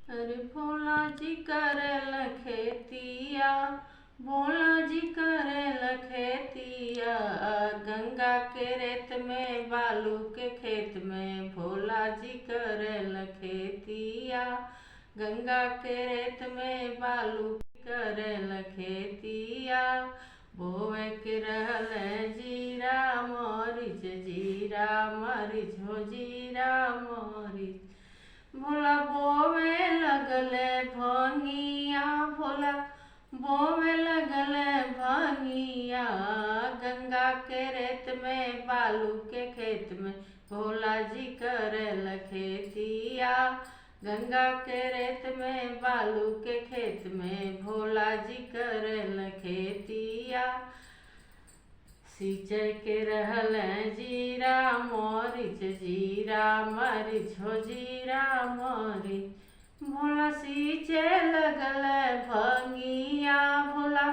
अरे भोला जी करेल खेतिया, भोला जी करेल खेतिया, गंगा के रेत में बालू के खेत में भोला जी करेल खेतिया, गंगा के रेत में बालू करेल खेतिया। बोए के रहल जीरा मरीच, जीरा मरीच हो जीरा मरीच। भोला बोवे लगले भंगिया, भोला बोवे लगले भंगिया, गंगा के रेत में बालू के खेत में भोला जी करेल खेतिया, गंगा के रेत में बालू के खेत में भोला जी करेल खेतिया। सिंचाई के रहल जीरा मरीच, जीरा मरीच हो जीरा मरीच। भोला सींचे लगल भंगिया, भोला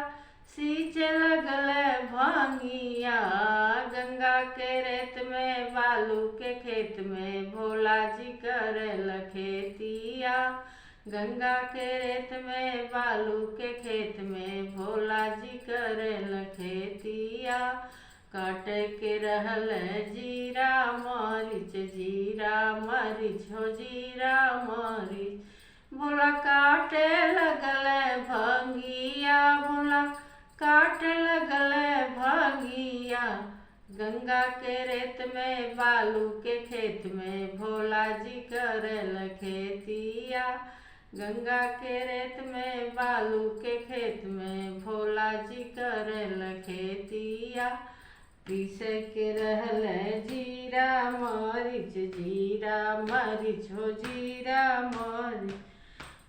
सींचे लगल भंगिया, गंगा के रेत में बालू के खेत में भोला जी करेल खेतिया, गंगा के रेत में बालू के खेत में भोला जी करेल खेतिया। काटे के रहल जीरा मरीच, जीरा मरीच हो जीरा मरीच। भोला काटे लगल भंगिया, भोला काटे लगल भंगिया, गंगा के रेत में बालू के खेत में भोला जी करेल खेतिया, गंगा के रेत में बालू के खेत में भोला जी करेल खेतिया। पीसे के रहल जीरा मरीच, जीरा मरीच हो जीरा मरीच।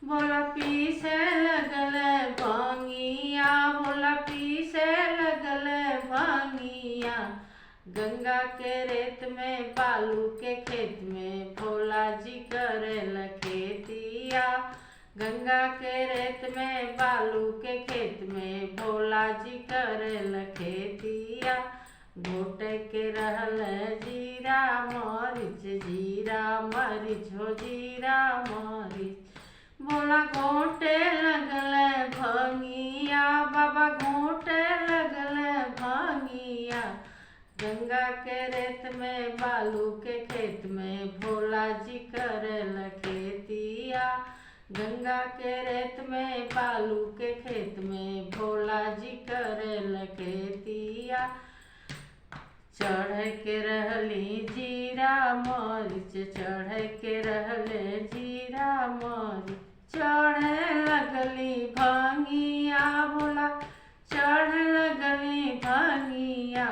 भोला पीसे लगल भंगिया, भोला पीसे लगल भंगिया, गंगा के रेत में बालू के खेत में भोला जी करेल खेतिया, गंगा के रेत में बालू के खेत में भोला जी करेल खेतिया। घोटे के रहल जीरा मरीच, जीरा मरीच हो जीरा मरीच। भोला घोटे लगल भंगिया, बाबा घोटे लगल भंगिया, गंगा के रेत में बालू के खेत में भोला जी करेल खेतिया, गंगा के रेत में बालू के खेत में भोला जी करेल खेतिया। चढ़ के रहली जीरा मरीच, चढ़ के रहले जीरा मरीच। चढ़े लगली भंगिया, भोला चढ़ लगली भंगिया,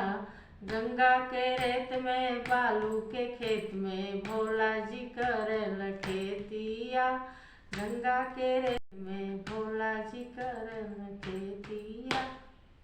गंगा के रेत में बालू के खेत में भोला जी करेल खेतिया, गंगा के रेत में भोला जी करेल खेतिया।